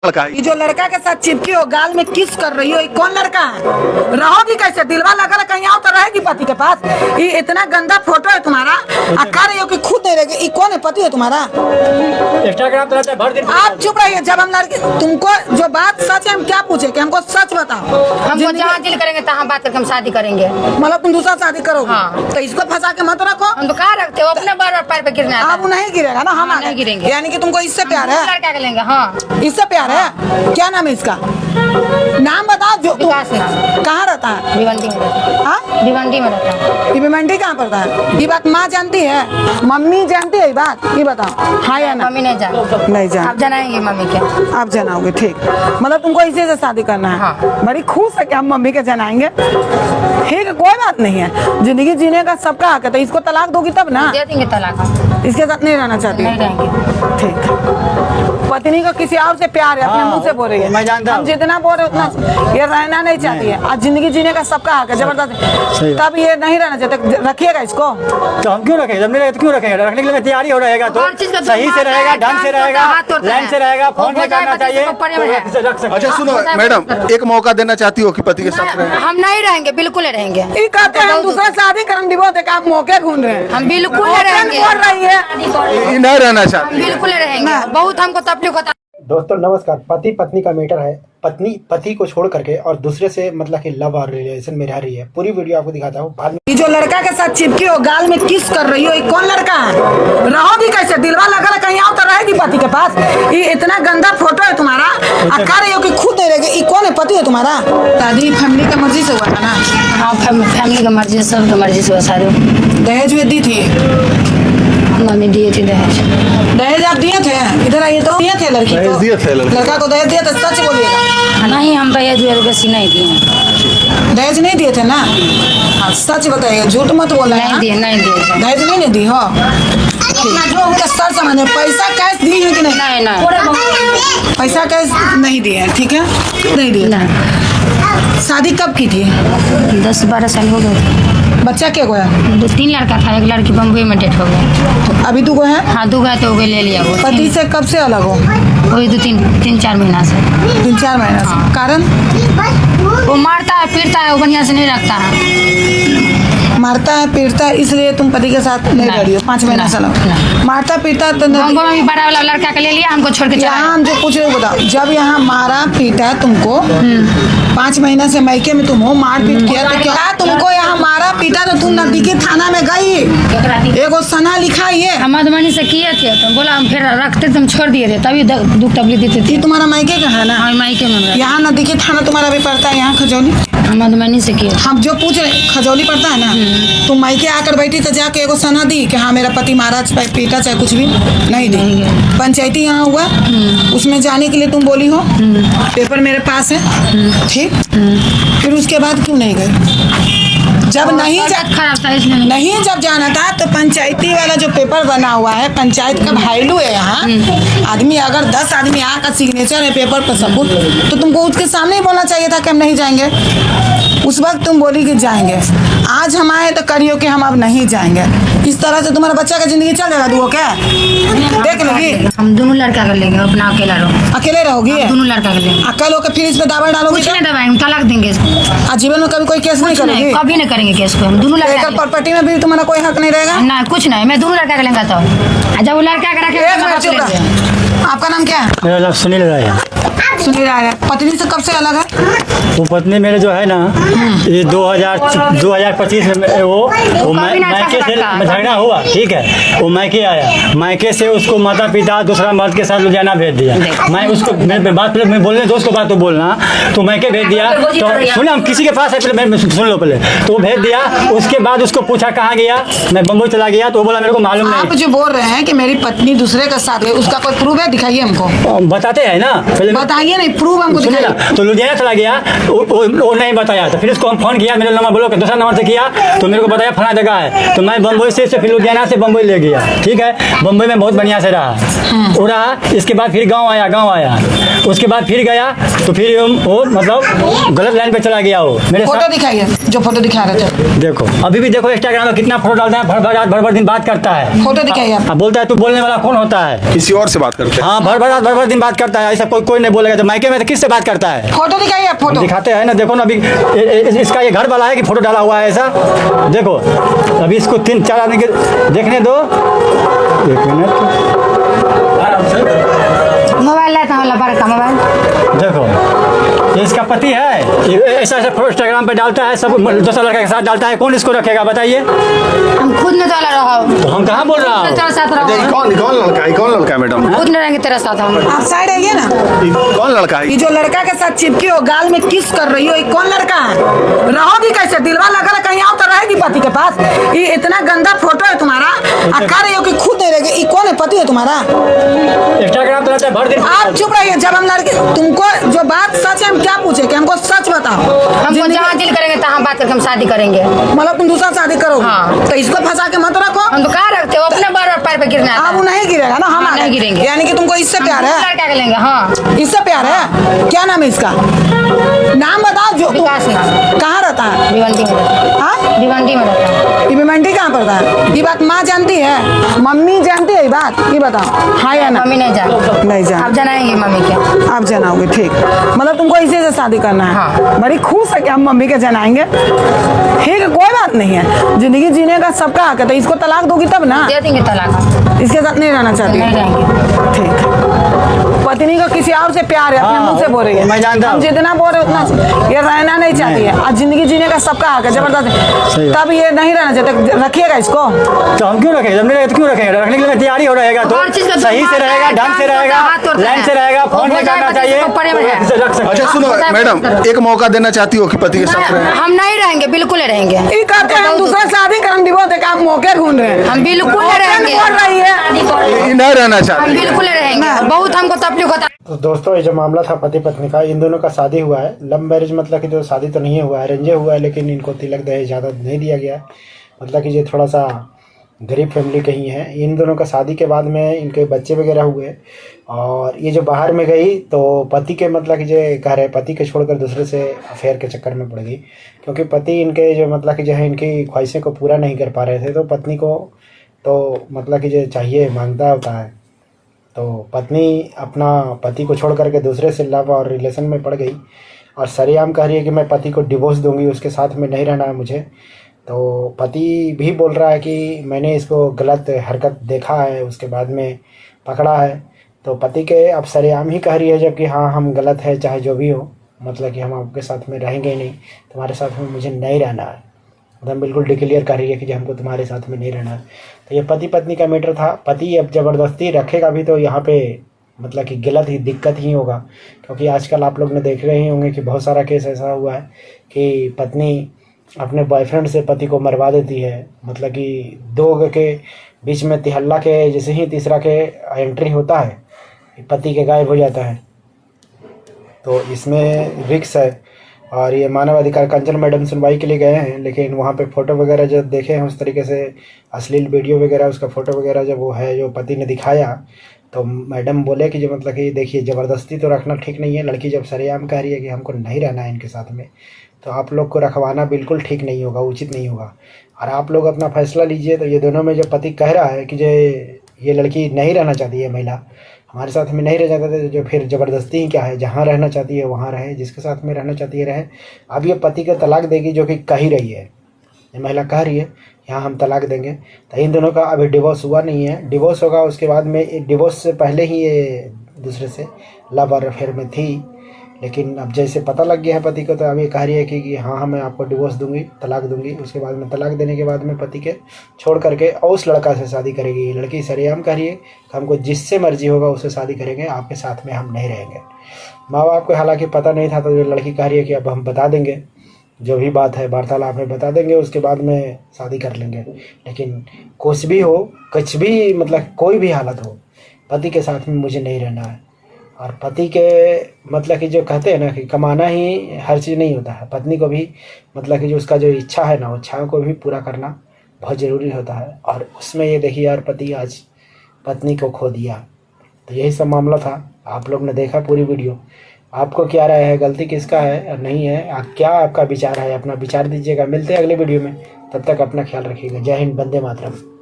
लड़का ये जो लड़का के साथ चिपकी हो, गाल में किस कर रही हो, ये कौन लड़का है? रहोगी कैसे? दिलवा लगा कहीं आओ तो रहेगी पति के पास। ये इतना गंदा फोटो है तुम्हारा, कह रही हो कि खुद नहीं रहेगी। ये कौन है? पति है तुम्हारा? इंस्टाग्राम चलाता है भर दिन। आप चुप रहिए। जब हम लड़के तुमको जो बात सच है, हम क्या पूछे कि हमको सच बताओ। हमको जहाँ दिल करेंगे तहाँ बात करके हम शादी करेंगे। मतलब तुम दूसरा शादी करोगे? हाँ। तो इसको फंसा के मत रखो। हम तो कहाँ रखते हो, अपने बार पैर पे गिरना अब नहीं गिरेगा ना, हम नहीं गिरेंगे। यानी कि तुमको इससे प्यार है? लड़का के लेंगे। हाँ, इससे प्यार है? क्या नाम है इसका? नाम बताओ। जो विकास नाम। कहाँ रहता है? भिवंडी में रहता है। हाँ, भिवंडी में रहता है। ये भिवंडी कहाँ पड़ता है? ये बात माँ जानती है, मम्मी जानती है ये बात? ये बताओ, हाँ या ना? मम्मी नहीं जान। नहीं जान। आप जनाएंगे मम्मी के? आप जनाओगे, ठीक। मतलब तुमको इसी से शादी करना है? हाँ। बड़ी खुश है कि हम मम्मी के जनाएंगे। ठीक है, कोई बात नहीं है। जिंदगी जीने का सबका हक है। तो इसको तलाक दोगी तब ना? दे देंगे तलाक। इसके साथ नहीं रहना चाहती? नहीं रहेंगे। ठीक। पत्नी को किसी और से प्यार है, अपने मुंह से बोल रही है। मैं जानता हम जितना बोल रहे उतना ये रहना नहीं चाहती है। आज जिंदगी जीने का सबका हक है, जबरदस्ती। तब ये नहीं रहना चाहते, रखिएगा इसको। तो हम क्यों रखेंगे? जब नहीं रहेगा तो क्यों रखेंगे? रखने के लिए तैयारी हो रहेगा तो हर चीज़ का सही से रहेगा, ढंग से रहेगा, लाइन से रहेगा, फोन वो में करना बच्चे चाहिए को पड़े हुए हैं। तो रख सकते। अच्छा सुनो मैडम, एक मौका देना चाहती हो कि पति के साथ रहे? हम नहीं रहेंगे, बिल्कुल नहीं रहेंगे। ये कहते हैं हम दूसरा शादी करने डिवोर्स देकर आप मौके ढूंढ रहे हैं। हम बिल्कुल नहीं रहेंगे। बोल रही है ये नहीं रहना हम चाहती। बिल्कुल नहीं रहेंगे। बहुत हमको तकलीफ होता है। दोस्तों नमस्कार। पति पत्नी का मैटर है। पत्नी पति को छोड़ करके और दूसरे से मतलब कि लव और रिलेशन में रह रही है। पूरी वीडियो आपको दिखाता हूँ बाद में। ये जो लड़का के साथ चिपकी हो, गाल में किस कर रही हो, ये कौन लड़का है? रहोगी कैसे? दिलवा लगा कहीं आओ तो रहेगी पति के पास। ये इतना गंदा फोटो है तुम्हारा, कह रही हो कि खुद नहीं रहेगी। ये कौन है? पति है तुम्हारा? शादी फैमिली का मर्जी से हुआ था ना? हाँ, फैमिली का मर्जी, सब मर्जी से शादी। दहेज में दी थी? मम्मी दिए थे दहेज। दहेज आप दिए थे? इधर आइए तो। दिए थे लड़की को? दिए थे लड़की। लड़का को दहेज दिया था? सच बोलिएगा। नहीं, हम दहेज वैसे नहीं दिए। दहेज नहीं दिए थे ना? हाँ, सच बताइए, झूठ मत बोलना। नहीं दिए, नहीं दिए। दहेज नहीं दी हो? जो उनका सर समझे। पैसा कैश दी है कि नहीं? नहीं, नहीं। पैसा कैश नहीं दिए है, ठीक है? नहीं दिए। शादी कब की थी? 10-12 साल हो गए। बच्चा क्या हुआ? 2-3 लड़का था, एक लड़की बम्बई में डेथ हो गया। अभी दो है? हाँ, 2 गए तो ले लिया वो। पति से कब से अलग हो? वही 3-4 महीना से। 3-4 महीना से। कारण? वो मारता है, पीटता है, वो बढ़िया से नहीं रखता है। मारता है, पीटता है, इसलिए तुम पति के साथ नहीं रह रही हो 5 महीना से अलग। मारता पीटा तो हमको भी बड़ा वाला लड़का के ले लिया, हमको छोड़ के चला यहाँ हम जो पूछ रहे हो बताओ। जब यहाँ मारा पीटा तुमको, 5 महीना से मैके में तुम हो, मार पीट किया तो क्या तुमको यहाँ मारा पीटा तो तुम नजदीकी थाना में गई, एगो सना लिखा ये? हम मधुबनी से किए थे तो बोला हम फिर रखते तो हम छोड़ दिए थे, तभी दुख तकलीफ देते थे। ये तुम्हारा मायके का है ना? हाँ, मायके में। यहाँ नजदीकी थाना तुम्हारा भी पड़ता है, यहाँ खजौली। हम मधुबनी से किए। हम जो पूछ रहे खजौली पड़ता है ना? तुम मायके आकर बैठी तो जाके एगो सना दी कि हाँ मेरा पति मारा चाहे पीटा चाहे कुछ भी? नहीं दी। पंचायती यहाँ हुआ, उसमें जाने के लिए तुम बोली हो, पेपर मेरे पास है, ठीक? फिर उसके बाद क्यों नहीं गए? जब नहीं खराब था इसलिए नहीं जब जाना था तो पंचायती वाला जो पेपर बना हुआ है, पंचायत का वैल्यू है यहाँ। आदमी अगर 10 आदमी आकर सिग्नेचर है पेपर पर सबूत, तो तुमको उसके सामने ही बोलना चाहिए था कि हम नहीं जाएंगे। उस वक्त तुम बोली कि जाएंगे। आज हम आए तो करियो कि हम अब नहीं जाएंगे। इस तरह से तुम्हारा बच्चा का जिंदगी चल जाएगा। दुआ क्या देख लोगी? हम दोनों लड़का कर लेंगे, अपना अकेला रहो। अकेले रहोगी? दोनों लड़का कर लेंगे। अकेले होकर फिर इस पे दावा डालोगी? कुछ नहीं दबाएंगे, तलाक देंगे इसको। जीवन में कभी कोई केस नहीं करोगी? कभी नहीं करेंगे केस को। हम दोनों लड़का प्रॉपर्टी में भी तुम्हारा कोई हक नहीं रहेगा? ना, कुछ नहीं। मैं दोनों लड़का कर लेंगे। तो जब वो लड़का का रखे। आपका नाम क्या है? मेरा नाम सुनील राय है। सुनील राय है। पत्नी से कब से अलग है? वो पत्नी मेरे जो है ना, ये 2025 में वो मायके से झगड़ा हुआ, ठीक है? वो मायके आया, मायके से उसको माता पिता दूसरा मर्द के साथ लुधियाना भेज दिया। मैं उसको मेरे बात पहले मैं बोलने दोस्त को बात तो बोलना, तो मायके भेज दिया। तो सुना, हम किसी के पास है, पहले सुन लो पहले। तो वो भेज दिया, उसके बाद उसको पूछा कहाँ गया, मैं बम्बई चला गया, तो वो बोला मेरे को मालूम नहीं। आप जो बोल रहे हैं कि मेरी पत्नी दूसरे के साथ है, उसका कोई प्रूफ है? दिखाइए हमको। बताते हैं ना, पहले बताइए दिखाइए नहीं, प्रूफ हमको सुनिए दिखाइए। ना, तो लुधियाना चला गया, वो नहीं बताया, तो फिर उसको हम फोन किया, मेरा नंबर बोलो, दूसरा नंबर से किया तो मेरे को बताया फला जगह है, तो मैं बम्बई से फिर लुधियाना से बम्बई ले गया। ठीक है, बम्बई में बहुत बढ़िया से रहा, वो रहा। इसके बाद फिर गाँव आया, उसके बाद फिर गया तो फिर वो मतलब गलत लाइन पे चला गया। वो मेरे फोटो दिखाइए, जो फोटो दिखा रहे थे, देखो, अभी भी देखो इंस्टाग्राम में कितना फोटो डालता है, भर दिन बात करता है। फोटो दिखाइए आप। अब बोलता है तू बोलने वाला कौन होता है? किसी और से बात करते हैं। हाँ, भर दिन बात करता है, ऐसा कोई नहीं बोलेगा। तो मायके में तो किससे बात करता है? फोटो दिखाइए आप, फोटो दिखाते हैं ना, देखो ना, अभी इसका ये घर वाला है कि फोटो डाला हुआ है ऐसा। देखो, अभी इसको 3-4 आदमी के देखने दो, 1 मिनट। मोबाइल लाता हूँ, बड़ा का मोबाइल। देखो, ये इसका पति है, ऐसा फोटो इंस्टाग्राम पे डालता है, सब दूसरा लड़का के साथ डालता है। कौन इसको रखेगा बताइए? हम खुद न डाला रहा, तो हम कहाँ बोल रहा हूँ? तेरे साथ अच्छा, ये रहो, कौन लड़का है मैडम? खुद न रहेंगे तेरे साथ हम। आप साइड आइए ना। ये कौन लड़का है? ये जो लड़का के साथ चिपकी हो, गाल में किस कर रही हो, ये कौन लड़का है? रहोगी कैसे? दिलवा लगा कहीं आओ तो रहेगी पति के पास। ये इतना गंदा फोटो है तुम्हारा, आप कह रही हो कि खुद नहीं रहेगी। ये कौन है? पति है तुम्हारा? इंस्टाग्राम पे रहता है भर दिन। आप चुप रहिए। जब हम लड़के, तुमको जो बात सच है, हम क्या पूछे कि हमको सच बताओ। हमको जहाँ दिल करेंगे तहाँ बात करके हम शादी करेंगे। मतलब तुम दूसरा शादी करोगे? हाँ। तो इसको फंसा के मत रखो। हम तो कहाँ रखते हो, अपने बार पैर पे गिरना आप वो नहीं गिरेगा ना, हम हाँ, नहीं गिरेंगे। यानी कि तुमको इससे प्यार है? लड़का के लेंगे। हाँ, इससे प्यार है? क्या नाम है इसका? नाम बताओ। जो विकास नाम। कहाँ रहता है? भिवंडी में रहता है। हाँ, भिवंडी में रहता है। ये भिवंडी कहाँ पड़ता है? ये बात माँ जानती है, मम्मी जानती है ये बात? ये बताओ, हाँ या ना? मम्मी नहीं जानती। नहीं जान। आप जनाएंगे मम्मी के? आप जनाओगे, ठीक। मतलब तुमको इसी से शादी करना है? हाँ। बड़ी खुश है कि हम मम्मी के जनाएंगे। ठीक है, कोई बात नहीं है, जिंदगी जीने का सबका हक है। तो इसको तलाक दोगी तब ना? दे देंगे तलाक। इसके साथ नहीं रहना चाहती? नहीं रहेंगे। ठीक। पत्नी का किसी और से प्यार है, अपने हाँ, मुंह से बोल रही है। मैं जानता हम हूँ। जितना बोल रहे उतना ये रहना नहीं चाहती है। आज जिंदगी जीने का सबका हक है, जबरदस्त। सही बात। तब ये नहीं रहना चाहते, रखिएगा इसको। तो हम क्यों रखेंगे? जब नहीं रहेगा तो क्यों रखेंगे? रखने के लिए तैयारी हो रहेगा तो हर चीज़ का सही से रहेगा, ढंग से रहेगा, लाइन से रहेगा, फोन नहीं करना चाहिए, इसे रख सकते अच्छा हैं। सुनो मैडम, एक मौका देना चाहती हो कि पति के साथ रहें? हम नहीं रहेंगे, बिल्कुल नहीं रहेंगे। ये कहते हैं हम दूसरा शादी कर, हम डिवोर्स देकर, आप मौके ढूंढ रहे हैं। हम बिल्कुल नहीं रहेंगे। बोल रही है ये नहीं रहना हम चाहती। बिल्कुल नहीं रहेंगे, बहुत हमको तकलीफ होता है। तो दोस्तों, ये जो मामला था पति पत्नी का, इन दोनों का शादी हुआ है। लव मैरिज मतलब कि जो शादी तो नहीं हुआ है, अरेंजे हुआ है, लेकिन इनको तिलक दहेज ज़्यादा नहीं दिया गया है। मतलब कि ये थोड़ा सा गरीब फैमिली के ही हैं। इन दोनों का शादी के बाद में इनके बच्चे वगैरह हुए, और ये जो बाहर में गई तो पति के मतलब कि जो कह रहे पति के छोड़कर दूसरे से अफेयर के चक्कर में पड़ गई, क्योंकि पति इनके जो मतलब कि जो है इनकी ख्वाहिशें को पूरा नहीं कर पा रहे थे। तो पत्नी को तो मतलब कि जो चाहिए मांगता होता है, तो पत्नी अपना पति को छोड़ करके दूसरे से लव और रिलेशन में पड़ गई, और सरेआम कह रही है कि मैं पति को डिवोर्स दूंगी, उसके साथ में नहीं रहना है मुझे। तो पति भी बोल रहा है कि मैंने इसको गलत हरकत देखा है, उसके बाद में पकड़ा है। तो पति के अब सरेआम ही कह रही है, जबकि हाँ हम गलत है, चाहे जो भी हो, मतलब कि हम आपके साथ में रहेंगे नहीं, तुम्हारे साथ में मुझे नहीं रहना है। मतलब बिल्कुल डिक्लेयर कर रही है कि हमको तुम्हारे साथ में नहीं रहना है। तो ये पति पत्नी का मैटर था। पति अब ज़बरदस्ती रखेगा भी तो यहाँ पे मतलब कि गलत ही दिक्कत ही होगा, क्योंकि आजकल आप लोग ने देख रहे ही होंगे कि बहुत सारा केस ऐसा हुआ है कि पत्नी अपने बॉयफ्रेंड से पति को मरवा देती है। मतलब कि दो के बीच में तिहल्ला के जैसे ही तीसरा के एंट्री होता है, पति के गायब हो जाता है। तो इसमें रिक्स है। और ये मानव अधिकार कंचन मैडम सुनवाई के लिए गए हैं, लेकिन वहाँ पे फ़ोटो वगैरह जब देखे हैं उस तरीके से अश्लील वीडियो वगैरह, उसका फ़ोटो वगैरह जब वो है जो पति ने दिखाया, तो मैडम बोले कि जो मतलब कि देखिए ज़बरदस्ती तो रखना ठीक नहीं है। लड़की जब सरेआम कह रही है कि हमको नहीं रहना है इनके साथ में, तो आप लोग को रखवाना बिल्कुल ठीक नहीं होगा, उचित नहीं होगा। और आप लोग अपना फैसला लीजिए। तो ये दोनों में जब पति कह रहा है कि जो ये लड़की नहीं रहना चाहती है, महिला हमारे साथ में नहीं रह जाता था, जो फिर ज़बरदस्ती ही क्या है, जहाँ रहना चाहती है वहाँ रहे, जिसके साथ में रहना चाहती है रहे। अब ये पति का तलाक देगी, जो कि कह ही रही है, ये महिला कह रही है यहाँ हम तलाक देंगे। तो इन दोनों का अभी डिवोर्स हुआ नहीं है, डिवोर्स होगा उसके बाद में। डिवोर्स से पहले ही ये दूसरे से लव और अफेयर में थी, लेकिन अब जैसे पता लग गया है पति को, तो अब ये कह रही है कि हाँ मैं आपको डिवोर्स दूंगी, तलाक दूंगी। उसके बाद में तलाक देने के बाद में पति के छोड़ करके और उस लड़का से शादी करेगी। ये लड़की सरेआम कह रही है कि हमको जिससे मर्जी होगा उससे शादी करेंगे, आपके साथ में हम नहीं रहेंगे। माँ बाप को हालांकि पता नहीं था, तो ये लड़की कह रही है कि अब हम बता देंगे, जो भी बात है वार्तालाप में बता देंगे, उसके बाद में शादी कर लेंगे। लेकिन कुछ भी हो, कुछ भी मतलब कोई भी हालत हो, पति के साथ में मुझे नहीं रहना है। और पति के मतलब कि जो कहते हैं ना कि कमाना ही हर चीज़ नहीं होता है, पत्नी को भी मतलब कि जो उसका जो इच्छा है ना, वो इच्छाओं को भी पूरा करना बहुत ज़रूरी होता है। और उसमें ये देखिए यार, पति आज पत्नी को खो दिया। तो यही सब मामला था, आप लोग ने देखा पूरी वीडियो। आपको क्या राय है, गलती किसका है और नहीं है, क्या आपका विचार है, अपना विचार दीजिएगा। मिलते हैं अगले वीडियो में, तब तक अपना ख्याल रखिएगा। जय हिंद, वंदे मातरम।